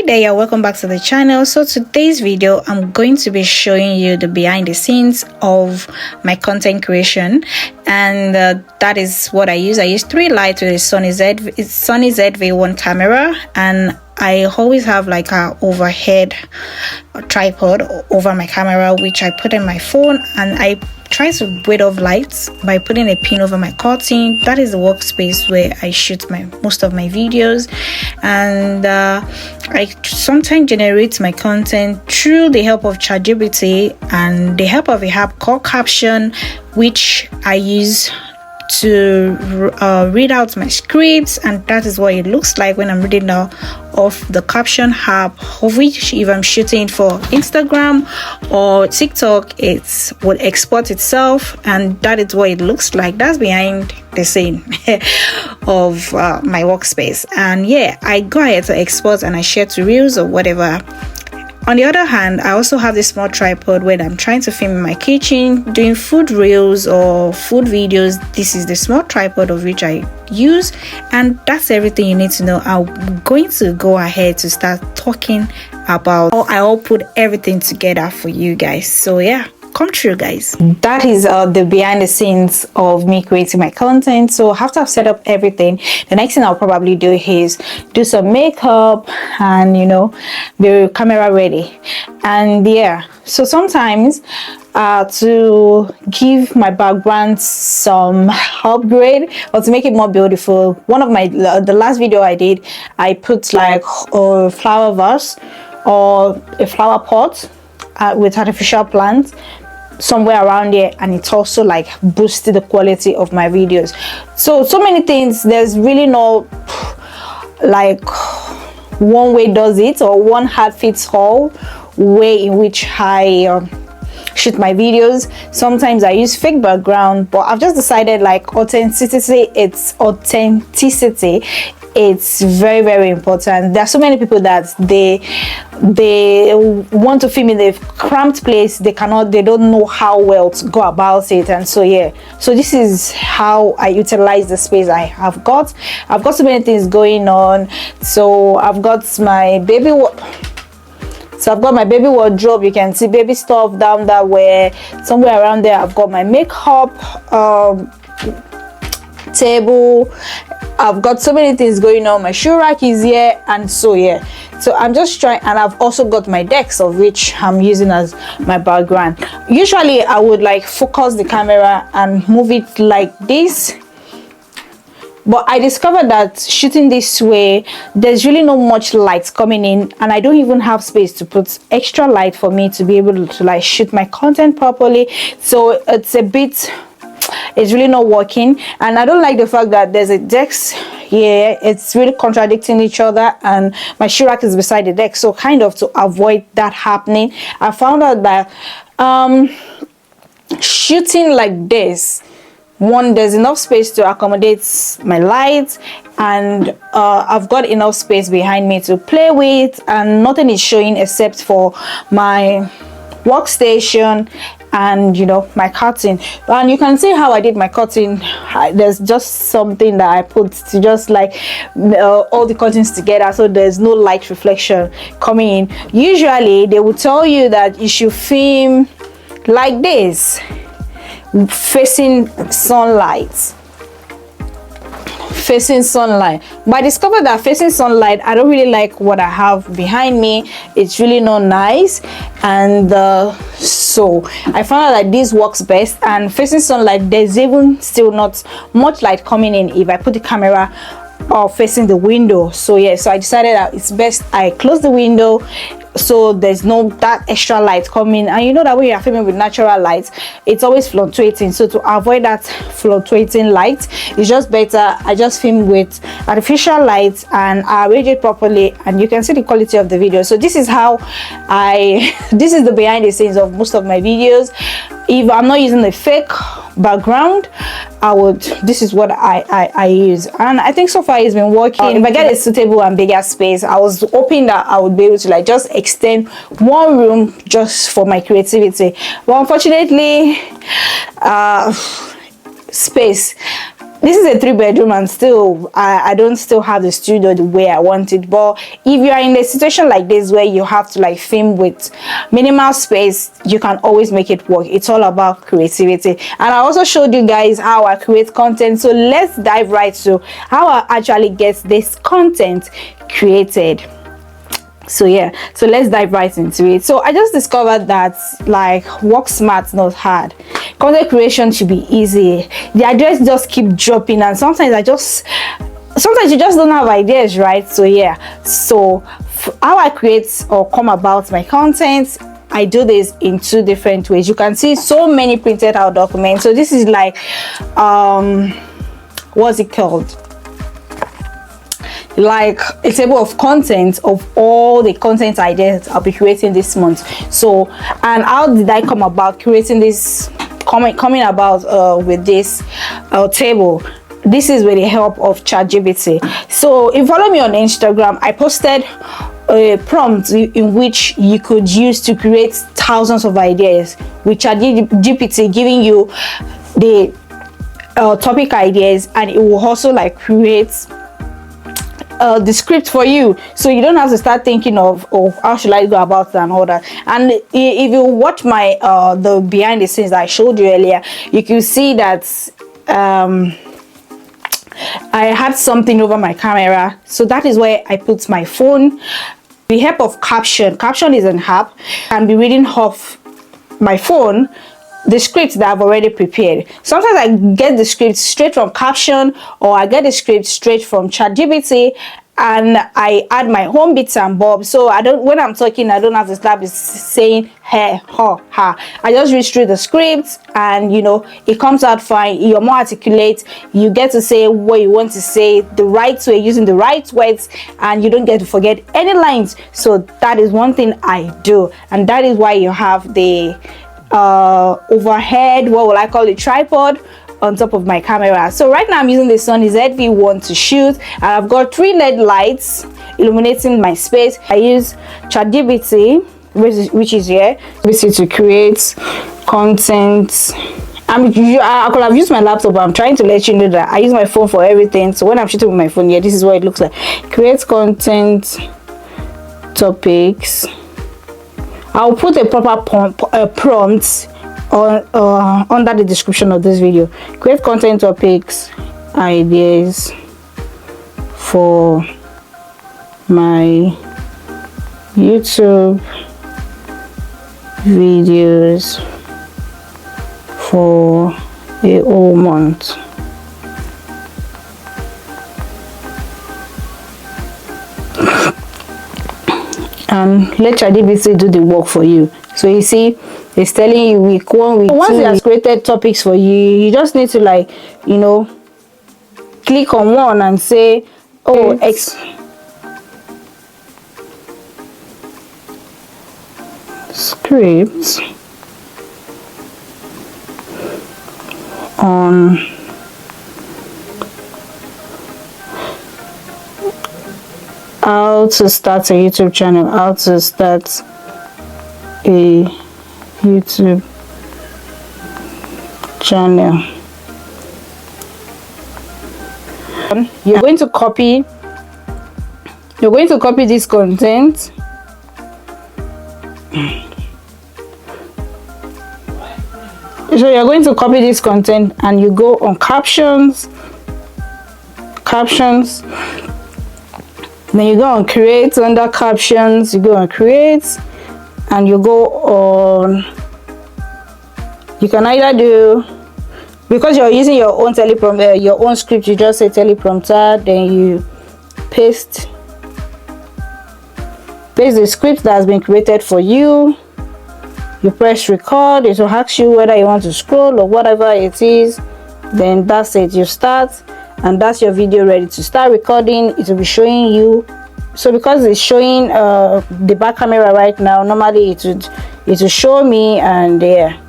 there, you're welcome back to the channel. So today's video, I'm going to be showing you the behind the scenes of my content creation, and that is what I use. I use 3 lights with a Sony ZV-1 camera, and I always have like a overhead tripod over my camera, which I put in my phone, and I try to ward off lights by putting a pin over my curtain. That is the workspace where I shoot most of my videos, and I sometimes generate my content through the help of ChatGPT and the help of a app called Caption, which I use to read out my scripts, and that is what it looks like when I'm reading out of the Caption app, of which if I'm shooting for Instagram or TikTok, it will export itself, and that is what it looks like. That's behind the scene of my workspace. And yeah, I go ahead to export and I share to Reels or whatever. On the other hand, I also have this small tripod when I'm trying to film in my kitchen, doing food reels or food videos. This is the small tripod of which I use, and that's everything you need to know. I'm going to go ahead to start talking about how I'll put everything together for you guys. So yeah, come true guys. That is the behind the scenes of me creating my content. So after I've set up everything, the next thing I'll probably do is do some makeup and be camera ready. And yeah, so sometimes to give my background some upgrade or to make it more beautiful, one of my the last video I did, I put like a flower vase or a flower pot with artificial plants somewhere around here, and it's also like boosted the quality of my videos. So many things. There's really no like one way does it or one hat fits all way in which I shoot my videos. Sometimes I use fake background, but I've just decided like authenticity. It's very, very important. There are so many people that they want to film in a cramped place. They don't know how well to go about it. And so yeah, so this is how I utilize the space I've got so many things going on. So I've got my baby wardrobe. You can see baby stuff down that way. Somewhere around there I've got my makeup table. I've got so many things going on. My shoe rack is here, and so yeah, so I'm just trying. And I've also got my decks, of which I'm using as my background. Usually I would like focus the camera and move it like this, but I discovered that shooting this way, there's really not much light coming in, and I don't even have space to put extra light for me to be able to like shoot my content properly. So it's really not working, and I don't like the fact that there's a desk here. It's really contradicting each other, and my shoe rack is beside the desk. So kind of to avoid that happening, I found out that shooting like this, one, there's enough space to accommodate my lights, and I've got enough space behind me to play with, and nothing is showing except for my workstation and my curtain. And you can see how I did my curtain. There's just something that I put to just like all the curtains together, so there's no light reflection coming in. Usually they will tell you that you should film like this, facing sunlight, but I discovered that facing sunlight, I don't really like what I have behind me. It's really not nice, and so I found out that this works best. And facing sunlight, there's even still not much light coming in if I put the camera facing the window. So yeah, so I decided that it's best I close the window so there's no that extra light coming. And that when you're filming with natural light, it's always fluctuating. So to avoid that fluctuating light, it's just better I just film with artificial light and I arrange it properly, and you can see the quality of the video. So this is how this is the behind the scenes of most of my videos. If I'm not using a fake background, this is what I use, and I think so far it's been working. If I get a suitable and bigger space, I was hoping that I would be able to like just extend one room just for my creativity, but unfortunately space this is a 3-bedroom, and still I don't still have the studio the way I want it. But if you are in a situation like this where you have to like film with minimal space, you can always make it work. It's all about creativity. And I also showed you guys how I create content, so let's dive right to how I actually get this content created. So yeah, so let's dive right into it. So I just discovered that like work smart, not hard. Content creation should be easy. The ideas just keep dropping, and sometimes you just don't have ideas, right? So yeah, so how I create or come about my content, I do this in 2 different ways. You can see so many printed out documents. So this is like what's it called, like a table of contents of all the content ideas I'll be creating this month. So, and how did I come about creating this, coming about with this table? This is with the help of ChatGPT. So if you follow me on Instagram, I posted a prompt in which you could use to create thousands of ideas with ChatGPT, giving you the topic ideas, and it will also like create the script for you, so you don't have to start thinking of, oh, how should I go about it and all that. And if you watch my the behind the scenes that I showed you earlier, you can see that I had something over my camera, so that is where I put my phone. The help of Caption is an app. I'll be reading off my phone the script that I've already prepared. Sometimes I get the script straight from Caption, or I get the script straight from ChatGPT, and I add my own bits and bobs. So when I'm talking, I don't have to start saying hey, ha, ha. I just read through the script, and you know, it comes out fine. You're more articulate. You get to say what you want to say the right way, using the right words, and you don't get to forget any lines. So that is one thing I do, and that is why you have the overhead, what will I call it, tripod on top of my camera. So right now I'm using the Sony ZV-1 to shoot, and I've got 3 LED lights illuminating my space. I use ChatGPT, which is here, to create content. I could have used my laptop, but I'm trying to let you know that I use my phone for everything. So when I'm shooting with my phone, yeah, this is what it looks like. Create content topics. I'll put a proper prompt on under the description of this video. Create content topics ideas for my YouTube videos for a whole month. And let ChatGPT do the work for you. So you see, it's telling you week 1, week 2. Once it has created topics for you, you just need to, like, you know, click on one and say, oh, scripts on how to start a YouTube channel, how to start a YouTube channel. You're going to copy this content. So you're going to copy this content, and you go on captions, then you go on create. Under captions, you go on create, and you go on, you can either do, because you're using your own teleprompter, your own script, you just say teleprompter, then you paste the script that has been created for you. You press record. It will ask you whether you want to scroll or whatever it is. Then that's it, you start, and that's your video ready to start recording. It will be showing you. So because it's showing the back camera right now, normally it would show me, and there,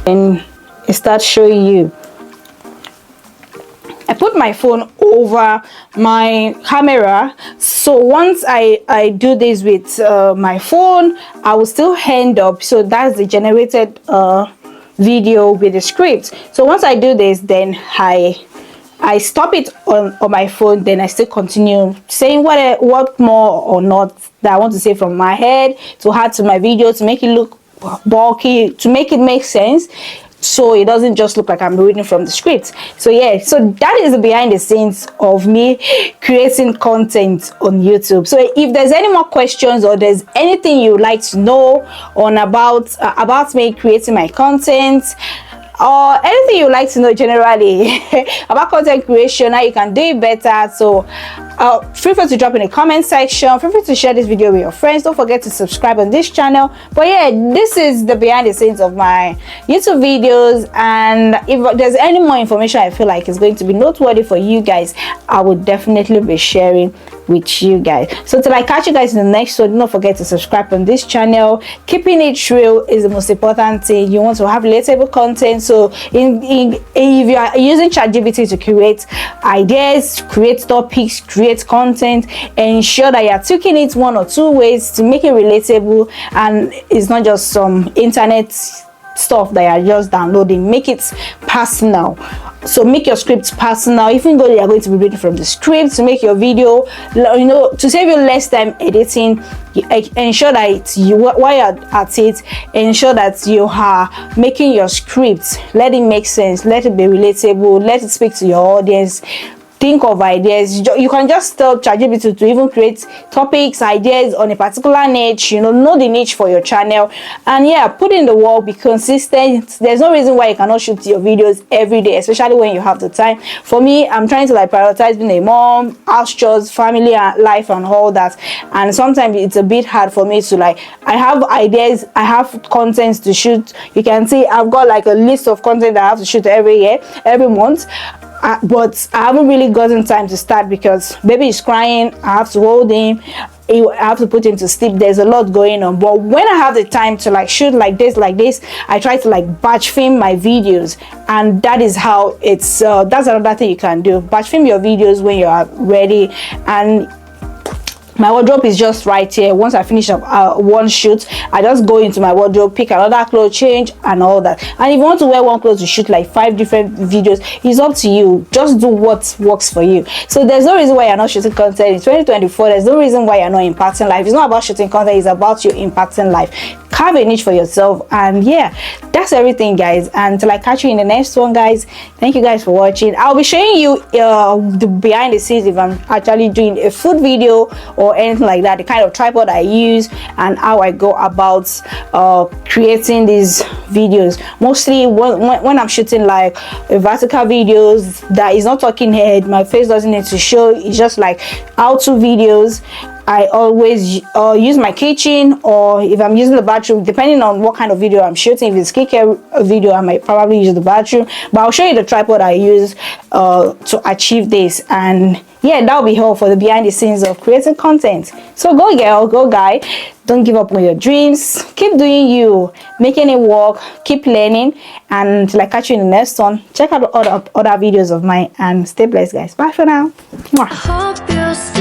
and it starts showing you. I put my phone over my camera, so once I do this with my phone, I will still hand up. So that's the generated video with the script. So once I do this, then I stop it on my phone, then I still continue saying what more or not that I want to say from my head to add to my video to make it look bulky, to make it make sense, so it doesn't just look like I'm reading from the script. So yeah, so that is the behind the scenes of me creating content on YouTube. So if there's any more questions or there's anything you would like to know on about me creating my content, or anything you like to know generally about content creation, how you can do it better, so feel free to drop in the comment section. Feel free to share this video with your friends. Don't forget to subscribe on this channel. But yeah, this is the behind the scenes of my YouTube videos, and if there's any more information I feel like is going to be noteworthy for you guys, I would definitely be sharing with you guys. So till I catch you guys in the next one, don't forget to subscribe on this channel. Keeping it real is the most important thing. You want to have relatable content, so if you are using ChatGPT to create ideas, create topics, create content, ensure that you are tweaking it one or two ways to make it relatable, and it's not just some internet stuff that you're just downloading. Make it personal. So make your scripts personal, even though you are going to be reading from the script. To make your video, you know, to save you less time editing, ensure that while you're at it, ensure that you are making your scripts, let it make sense, let it be relatable, let it speak to your audience. Think of ideas. You can just tell ChatGPT to even create topics, ideas on a particular niche. You know the niche for your channel, and yeah, put in the work, be consistent. There's no reason why you cannot shoot your videos every day, especially when you have the time. For me, I'm trying to like prioritize being a mom, house chores, family life, and all that, and sometimes it's a bit hard for me to like, I have ideas, I have contents to shoot. You can see I've got like a list of content that I have to shoot every month. But I haven't really gotten time to start because baby is crying. I have to hold him, I have to put him to sleep. There's a lot going on. But when I have the time to like shoot like this, I try to like batch film my videos, and that is how it's that's another thing you can do. Batch film your videos when you are ready. And my wardrobe is just right here. Once I finish up one shoot, I just go into my wardrobe, pick another clothes, change, and all that. And if you want to wear one clothes to shoot like 5 different videos, it's up to you. Just do what works for you. So there's no reason why you're not shooting content in 2024. There's no reason why you're not impacting life. It's not about shooting content, it's about you impacting life. Carve a niche for yourself. And yeah, that's everything, guys. And till I catch you in the next one, guys, thank you guys for watching. I'll be showing you the behind the scenes if I'm actually doing a food video or anything like that, the kind of tripod I use and how I go about creating these videos. Mostly when I'm shooting like vertical videos that is not talking head, my face doesn't need to show, it's just like how-to videos. I always use my kitchen, or if I'm using the bathroom, depending on what kind of video I'm shooting. If it's skincare video, I might probably use the bathroom, but I'll show you the tripod I use to achieve this. And yeah, that'll be all for the behind the scenes of creating content. So go girl, go guy, don't give up on your dreams, keep doing you, making it work, keep learning, and till I catch you in the next one, check out the other videos of mine, and stay blessed, guys. Bye for now. Mwah.